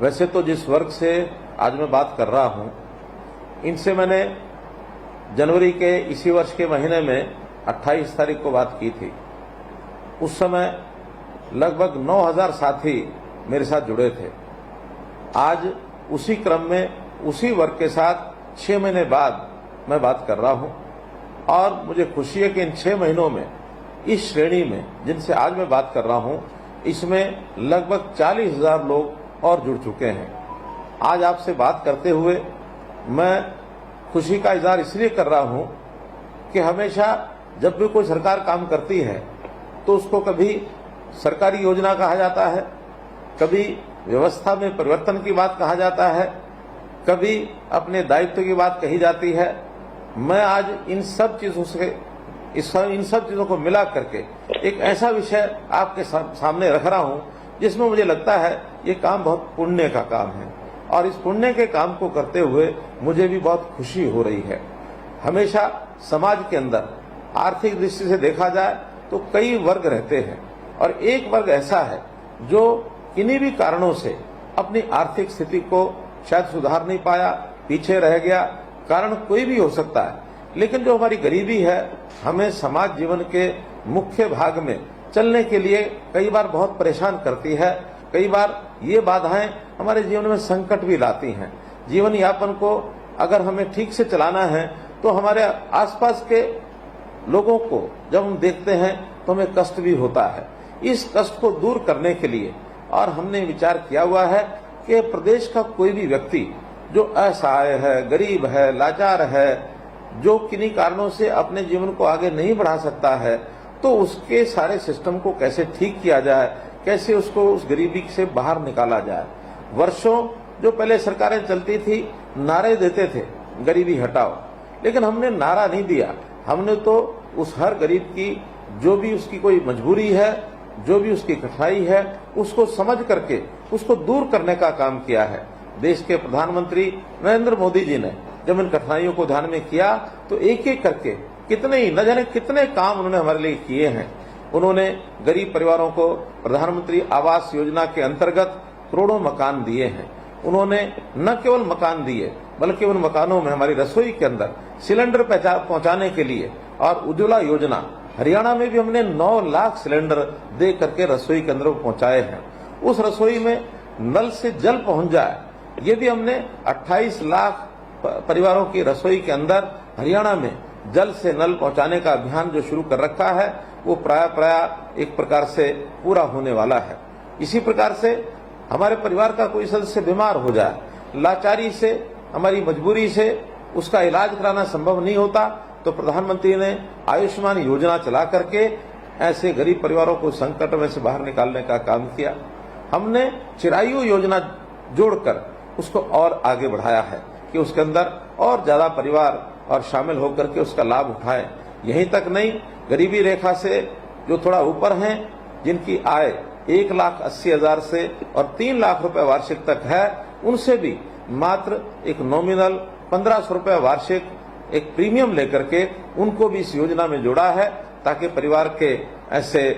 वैसे तो जिस वर्ग से आज मैं बात कर रहा हूं, इनसे मैंने जनवरी के इसी वर्ष के महीने में 28 तारीख को बात की थी। उस समय लगभग 9000 साथी मेरे साथ जुड़े थे। आज उसी क्रम में उसी वर्ग के साथ 6 महीने बाद मैं बात कर रहा हूं और मुझे खुशी है कि इन 6 महीनों में इस श्रेणी में जिनसे आज मैं बात कर रहा हूं, इसमें लगभग 40,000 लोग और जुड़ चुके हैं। आज आपसे बात करते हुए मैं खुशी का इजहार इसलिए कर रहा हूं कि हमेशा जब भी कोई सरकार काम करती है तो उसको कभी सरकारी योजना कहा जाता है, कभी व्यवस्था में परिवर्तन की बात कहा जाता है, कभी अपने दायित्व की बात कही जाती है। मैं आज इन सब चीजों को मिला करके एक ऐसा विषय आपके सामने रख रहा हूं जिसमें मुझे लगता है ये काम बहुत पुण्य का काम है और इस पुण्य के काम को करते हुए मुझे भी बहुत खुशी हो रही है। हमेशा समाज के अंदर आर्थिक दृष्टि से देखा जाए तो कई वर्ग रहते हैं और एक वर्ग ऐसा है जो किन्हीं भी कारणों से अपनी आर्थिक स्थिति को शायद सुधार नहीं पाया, पीछे रह गया। कारण कोई भी हो सकता है, लेकिन जो हमारी गरीबी है हमें समाज जीवन के मुख्य भाग में चलने के लिए कई बार बहुत परेशान करती है। कई बार ये बाधाएं हमारे जीवन में संकट भी लाती हैं। जीवन यापन को अगर हमें ठीक से चलाना है तो हमारे आसपास के लोगों को जब हम देखते हैं तो हमें कष्ट भी होता है। इस कष्ट को दूर करने के लिए और हमने विचार किया हुआ है कि प्रदेश का कोई भी व्यक्ति जो असहाय है, गरीब है, लाचार है, जो किन्हीं कारणों से अपने जीवन को आगे नहीं बढ़ा सकता है, तो उसके सारे सिस्टम को कैसे ठीक किया जाए, कैसे उसको उस गरीबी से बाहर निकाला जाए। वर्षों जो पहले सरकारें चलती थी नारे देते थे गरीबी हटाओ, लेकिन हमने नारा नहीं दिया। हमने तो उस हर गरीब की जो भी उसकी कोई मजबूरी है, जो भी उसकी कठिनाई है, उसको समझ करके उसको दूर करने का काम किया है। देश के प्रधानमंत्री नरेंद्र मोदी जी ने जब इन कठिनाइयों को ध्यान में किया तो एक एक करके न जाने कितने काम उन्होंने हमारे लिए किए हैं। उन्होंने गरीब परिवारों को प्रधानमंत्री आवास योजना के अंतर्गत करोड़ों मकान दिए हैं। उन्होंने न केवल मकान दिए बल्कि उन मकानों में हमारी रसोई के अंदर सिलेंडर पहुंचाने के लिए और उज्ज्वला योजना, हरियाणा में भी हमने 9 लाख सिलेंडर दे करके रसोई के अंदर पहुंचाए हैं। उस रसोई में नल से जल पहुंच जाए, ये भी हमने 28 लाख परिवारों की रसोई के अंदर हरियाणा में जल से नल पहुंचाने का अभियान जो शुरू कर रखा है वो प्राय एक प्रकार से पूरा होने वाला है। इसी प्रकार से हमारे परिवार का कोई सदस्य बीमार हो जाए, लाचारी से, हमारी मजबूरी से उसका इलाज कराना संभव नहीं होता, तो प्रधानमंत्री ने आयुष्मान योजना चला करके ऐसे गरीब परिवारों को संकट में से बाहर निकालने का काम किया। हमने चिरायु योजना जोड़कर उसको और आगे बढ़ाया है कि उसके अंदर और ज्यादा परिवार और शामिल होकर के उसका लाभ उठाएं। यहीं तक नहीं, गरीबी रेखा से जो थोड़ा ऊपर हैं, जिनकी आय 1,80,000 से और 3 लाख रुपए वार्षिक तक है, उनसे भी मात्र एक नॉमिनल 1500 रुपए वार्षिक एक प्रीमियम लेकर के उनको भी इस योजना में जोड़ा है, ताकि परिवार के ऐसे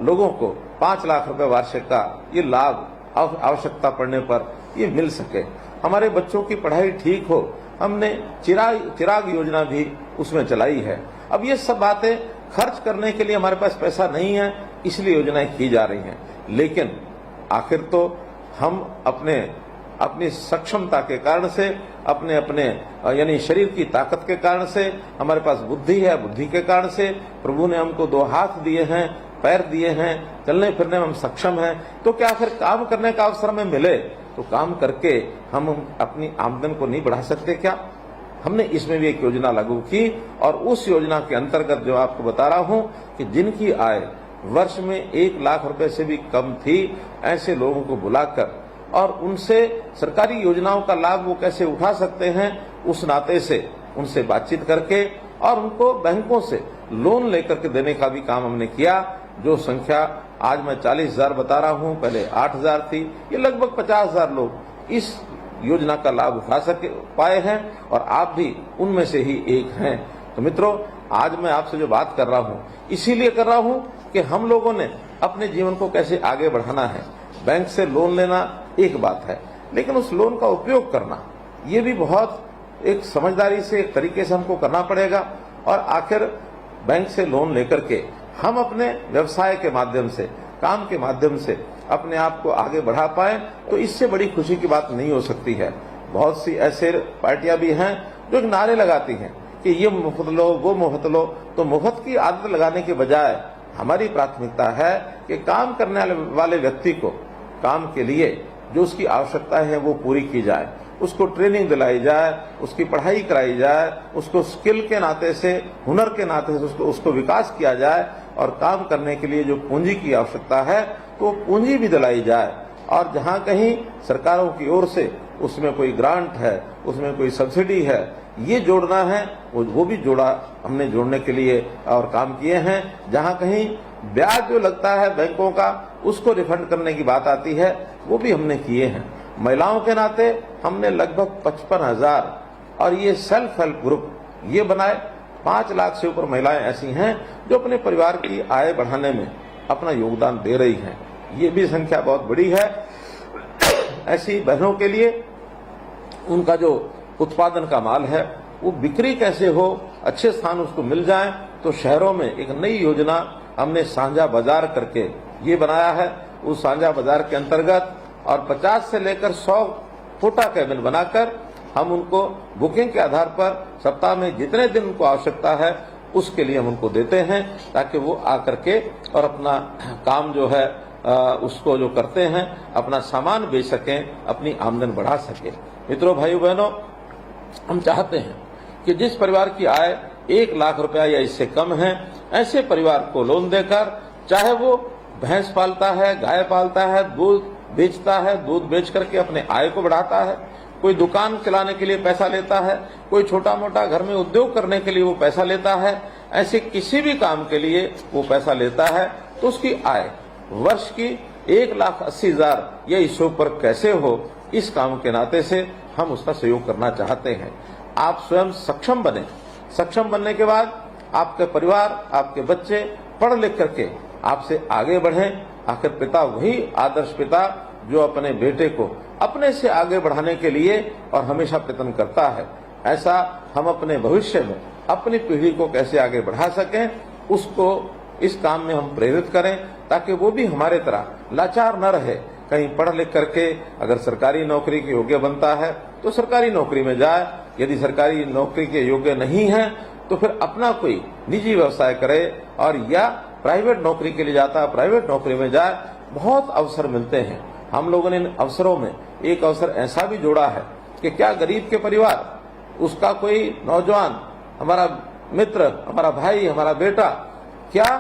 लोगों को 5 लाख रुपए वार्षिक का ये लाभ आवश्यकता पड़ने पर ये मिल सके। हमारे बच्चों की पढ़ाई ठीक हो, हमने चिराग योजना भी उसमें चलाई है। अब ये सब बातें खर्च करने के लिए हमारे पास पैसा नहीं है, इसलिए योजनाएं की जा रही हैं। लेकिन आखिर तो हम अपनी सक्षमता के कारण से, अपने यानी शरीर की ताकत के कारण से, हमारे पास बुद्धि है, बुद्धि के कारण से प्रभु ने हमको 2 हाथ दिए हैं, पैर दिए हैं, चलने फिरने में हम सक्षम हैं, तो क्या फिर काम करने का अवसर हमें मिले तो काम करके हम अपनी आमदन को नहीं बढ़ा सकते क्या? हमने इसमें भी एक योजना लागू की और उस योजना के अंतर्गत जो आपको बता रहा हूं कि जिनकी आय वर्ष में 1 लाख रुपए से भी कम थी, ऐसे लोगों को बुलाकर और उनसे सरकारी योजनाओं का लाभ वो कैसे उठा सकते हैं, उस नाते से उनसे बातचीत करके और उनको बैंकों से लोन लेकर के देने का भी काम हमने किया। जो संख्या आज मैं 40,000 बता रहा हूं, पहले 8,000 थी, ये लगभग 50,000 लोग इस योजना का लाभ उठा पाए हैं और आप भी उनमें से ही एक हैं। तो मित्रों, आज मैं आपसे जो बात कर रहा हूं इसीलिए कर रहा हूं कि हम लोगों ने अपने जीवन को कैसे आगे बढ़ाना है। बैंक से लोन लेना एक बात है, लेकिन उस लोन का उपयोग करना ये भी बहुत एक समझदारी से, एक तरीके से हमको करना पड़ेगा। और आखिर बैंक से लोन लेकर के हम अपने व्यवसाय के माध्यम से, काम के माध्यम से अपने आप को आगे बढ़ा पाए, तो इससे बड़ी खुशी की बात नहीं हो सकती है। बहुत सी ऐसे पार्टियां भी हैं जो नारे लगाती हैं कि ये मुफ्त लो, वो मुफ्त लो। तो मुफ्त की आदत लगाने के बजाय हमारी प्राथमिकता है कि काम करने वाले व्यक्ति को काम के लिए जो उसकी आवश्यकता है वो पूरी की जाए, उसको ट्रेनिंग दिलाई जाए, उसकी पढ़ाई कराई जाए, उसको स्किल के नाते से, हुनर के नाते से उसको विकास किया जाए, और काम करने के लिए जो पूंजी की आवश्यकता है तो पूंजी भी दिलाई जाए। और जहां कहीं सरकारों की ओर से उसमें कोई ग्रांट है, उसमें कोई सब्सिडी है, ये जोड़ना है, वो भी हमने जोड़ने के लिए और काम किए हैं। जहां कहीं ब्याज जो लगता है बैंकों का, उसको रिफंड करने की बात आती है, वो भी हमने किए हैं। महिलाओं के नाते हमने लगभग 55,000 और ये सेल्फ हेल्प ग्रुप ये बनाए। 5 लाख से ऊपर महिलाएं ऐसी हैं जो अपने परिवार की आय बढ़ाने में अपना योगदान दे रही हैं। ये भी संख्या बहुत बड़ी है। ऐसी बहनों के लिए उनका जो उत्पादन का माल है वो बिक्री कैसे हो, अच्छे स्थान उसको मिल जाए, तो शहरों में एक नई योजना हमने साझा बाजार करके ये बनाया है। उस साझा बाजार के अंतर्गत और 50 से लेकर 100 छोटा कैबिन बनाकर हम उनको बुकिंग के आधार पर सप्ताह में जितने दिन उनको आवश्यकता है उसके लिए हम उनको देते हैं, ताकि वो आकर के और अपना काम जो है उसको जो करते हैं, अपना सामान बेच सकें, अपनी आमदन बढ़ा सकें। मित्रों, भाइयों बहनों, हम चाहते हैं कि जिस परिवार की आय 1 लाख रुपया या इससे कम है, ऐसे परिवार को लोन देकर, चाहे वो भैंस पालता है, गाय पालता है, दूध बेचता है, दूध बेच करके अपने आय को बढ़ाता है, कोई दुकान चलाने के लिए पैसा लेता है, कोई छोटा मोटा घर में उद्योग करने के लिए वो पैसा लेता है, ऐसे किसी भी काम के लिए वो पैसा लेता है, तो उसकी आय वर्ष की 1,80,000 या इससे ऊपर कैसे हो, इस काम के नाते से हम उसका सहयोग करना चाहते हैं। आप स्वयं सक्षम बने। सक्षम बनने के बाद आपके परिवार, आपके बच्चे पढ़ लिख करके आपसे आगे बढ़ें। आखिर पिता वही आदर्श पिता जो अपने बेटे को अपने से आगे बढ़ाने के लिए और हमेशा प्रयत्न करता है। ऐसा हम अपने भविष्य में अपनी पीढ़ी को कैसे आगे बढ़ा सकें, उसको इस काम में हम प्रेरित करें, ताकि वो भी हमारे तरह लाचार न रहे। कहीं पढ़ लिख करके अगर सरकारी नौकरी के योग्य बनता है तो सरकारी नौकरी में जाए, यदि सरकारी नौकरी के योग्य नहीं है तो फिर अपना कोई निजी व्यवसाय करे, और या प्राइवेट नौकरी के लिए जाता है, प्राइवेट नौकरी में जाए। बहुत अवसर मिलते हैं। हम लोगों ने इन अवसरों में एक अवसर ऐसा भी जोड़ा है कि क्या गरीब के परिवार, उसका कोई नौजवान, हमारा मित्र, हमारा भाई, हमारा बेटा क्या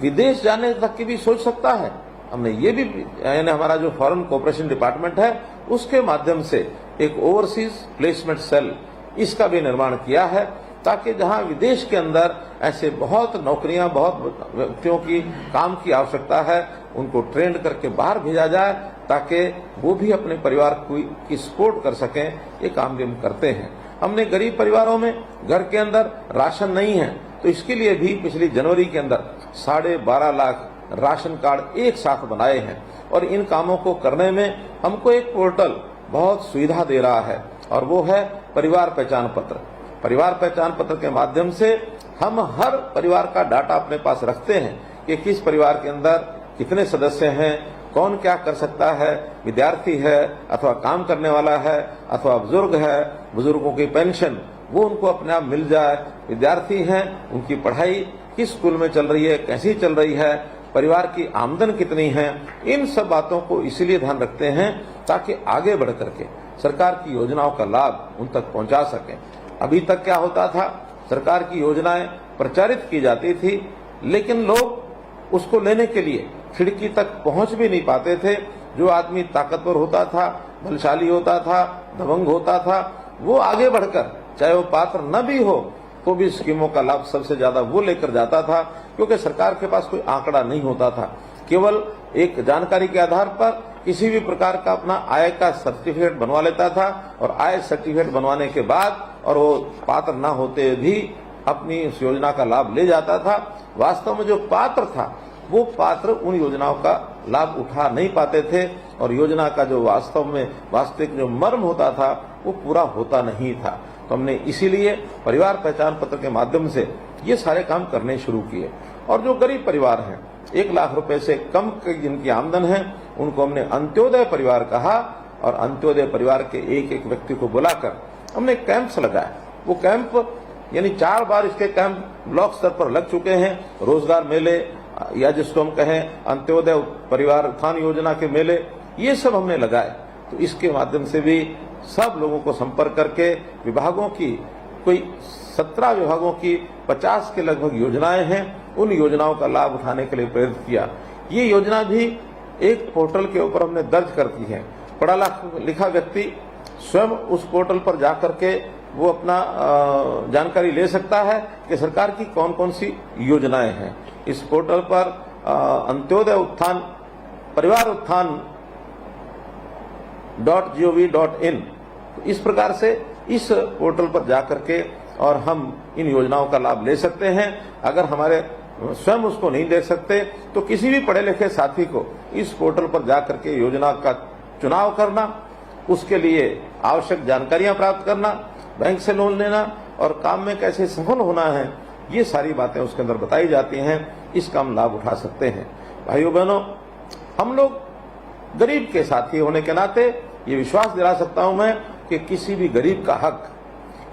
विदेश जाने तक की भी सोच सकता है? हमने ये भी, यानी हमारा जो फॉरेन कोऑपरेशन डिपार्टमेंट है उसके माध्यम से एक ओवरसीज प्लेसमेंट सेल, इसका भी निर्माण किया है, ताकि जहां विदेश के अंदर ऐसे बहुत नौकरियां, बहुत व्यक्तियों की काम की आवश्यकता है, उनको ट्रेंड करके बाहर भेजा जाए, ताकि वो भी अपने परिवार की सपोर्ट कर सकें। ये काम भी हम करते हैं। हमने गरीब परिवारों में घर के अंदर राशन नहीं है, तो इसके लिए भी पिछली जनवरी के अंदर 12.5 लाख राशन कार्ड एक साथ बनाए हैं। और इन कामों को करने में हमको एक पोर्टल बहुत सुविधा दे रहा है, और वो है परिवार पहचान पत्र। परिवार पहचान पत्र के माध्यम से हम हर परिवार का डाटा अपने पास रखते हैं कि किस परिवार के अंदर कितने सदस्य हैं, कौन क्या कर सकता है, विद्यार्थी है अथवा काम करने वाला है अथवा बुजुर्ग है, बुजुर्गों की पेंशन वो उनको अपने आप मिल जाए, विद्यार्थी हैं उनकी पढ़ाई किस स्कूल में चल रही है, कैसी चल रही है, परिवार की आमदन कितनी है। इन सब बातों को इसलिए ध्यान रखते हैं ताकि आगे बढ़ करके सरकार की योजनाओं का लाभ उन तक पहुंचा सकें। अभी तक क्या होता था, सरकार की योजनाएं प्रचारित की जाती थी, लेकिन लोग उसको लेने के लिए खिड़की तक पहुंच भी नहीं पाते थे। जो आदमी ताकतवर होता था, बलशाली होता था, दबंग होता था, वो आगे बढ़कर, चाहे वो पात्र न भी हो, तो भी स्कीमों का लाभ सबसे ज्यादा वो लेकर जाता था, क्योंकि सरकार के पास कोई आंकड़ा नहीं होता था। केवल एक जानकारी के आधार पर किसी भी प्रकार का अपना आय का सर्टिफिकेट बनवा लेता था, और आय सर्टिफिकेट बनवाने के बाद और वो पात्र न होते भी अपनी उस योजना का लाभ ले जाता था। वास्तव में जो पात्र था वो पात्र उन योजनाओं का लाभ उठा नहीं पाते थे और योजना का जो वास्तव में वास्तविक जो मर्म होता था वो पूरा होता नहीं था। तो हमने इसीलिए परिवार पहचान पत्र के माध्यम से ये सारे काम करने शुरू किए। और जो गरीब परिवार हैं, 1 लाख रुपए से कम की जिनकी आमदन है, उनको हमने अंत्योदय परिवार कहा और अंत्योदय परिवार के एक एक व्यक्ति को बुलाकर हमने कैंप्स लगाए। वो कैंप यानी 4 बार इसके कैंप ब्लॉक स्तर पर लग चुके हैं। रोजगार मेले या जिसको हम कहें अंत्योदय परिवार उत्थान योजना के मेले, ये सब हमने लगाए। तो इसके माध्यम से भी सब लोगों को संपर्क करके विभागों की कोई 17 विभागों की 50 के लगभग योजनाएं हैं, उन योजनाओं का लाभ उठाने के लिए प्रेरित किया। ये योजना भी एक पोर्टल के ऊपर हमने दर्ज कर दी है। पढ़ा लिखा व्यक्ति स्वयं उस पोर्टल पर जाकर के वो अपना जानकारी ले सकता है कि सरकार की कौन कौन सी योजनाएं हैं। इस पोर्टल पर अंत्योदय उत्थान परिवार उत्थान .gov.in, तो इस प्रकार से इस पोर्टल पर जाकर के और हम इन योजनाओं का लाभ ले सकते हैं। अगर हमारे स्वयं उसको नहीं दे सकते तो किसी भी पढ़े लिखे साथी को इस पोर्टल पर जाकर के योजना का चुनाव करना, उसके लिए आवश्यक जानकारियां प्राप्त करना, बैंक से लोन लेना और काम में कैसे सफल होना है, ये सारी बातें उसके अंदर बताई जाती हैं। इसका हम लाभ उठा सकते हैं। भाइयों बहनों, हम लोग गरीब के साथी होने के नाते ये विश्वास दिला सकता हूं मैं कि किसी भी गरीब का हक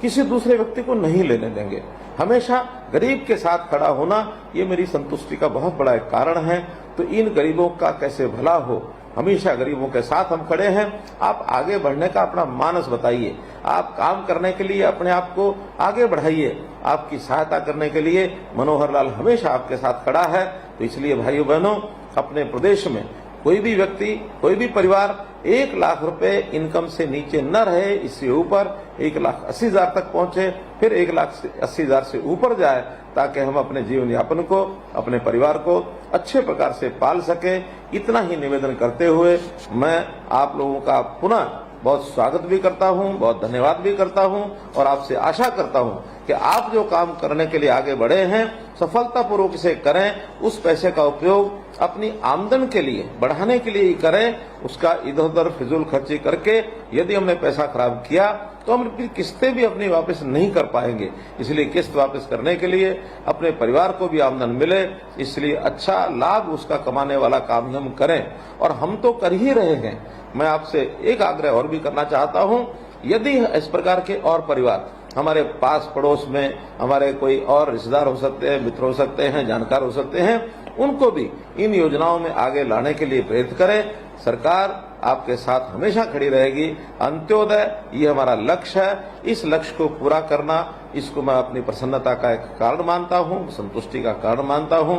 किसी दूसरे व्यक्ति को नहीं लेने देंगे। हमेशा गरीब के साथ खड़ा होना ये मेरी संतुष्टि का बहुत बड़ा एक कारण है। तो इन गरीबों का कैसे भला हो, हमेशा गरीबों के साथ हम खड़े हैं। आप आगे बढ़ने का अपना मानस बताइए, आप काम करने के लिए अपने आप को आगे बढ़ाइए। आपकी सहायता करने के लिए मनोहर लाल हमेशा आपके साथ खड़ा है। तो इसलिए भाइयों बहनों, अपने प्रदेश में कोई भी व्यक्ति, कोई भी परिवार 1 लाख रुपए इनकम से नीचे न रहे, इससे ऊपर 1,80,000 तक पहुंचे, फिर 1,80,000 से ऊपर जाए, ताकि हम अपने जीवन यापन को, अपने परिवार को अच्छे प्रकार से पाल सके। इतना ही निवेदन करते हुए मैं आप लोगों का पुनः बहुत स्वागत भी करता हूं, बहुत धन्यवाद भी करता हूं और आपसे आशा करता हूं कि आप जो काम करने के लिए आगे बढ़े हैं सफलतापूर्वक इसे करें। उस पैसे का उपयोग अपनी आमदन के लिए बढ़ाने के लिए ही करें। उसका इधर उधर फिजूल खर्ची करके यदि हमने पैसा खराब किया तो हम फिर किस्तें भी अपनी वापस नहीं कर पाएंगे। इसलिए किस्त वापस करने के लिए अपने परिवार को भी आमदन मिले, इसलिए अच्छा लाभ उसका कमाने वाला काम हम करें और हम तो कर ही रहे हैं। मैं आपसे एक आग्रह और भी करना चाहता हूं, यदि इस प्रकार के और परिवार हमारे पास पड़ोस में हमारे कोई और रिश्तेदार हो सकते हैं, मित्र हो सकते हैं, जानकार हो सकते हैं, उनको भी इन योजनाओं में आगे लाने के लिए प्रेरित करें। सरकार आपके साथ हमेशा खड़ी रहेगी। अंत्योदय ये हमारा लक्ष्य है। इस लक्ष्य को पूरा करना, इसको मैं अपनी प्रसन्नता का एक कारण मानता हूं, संतुष्टि का कारण मानता हूं।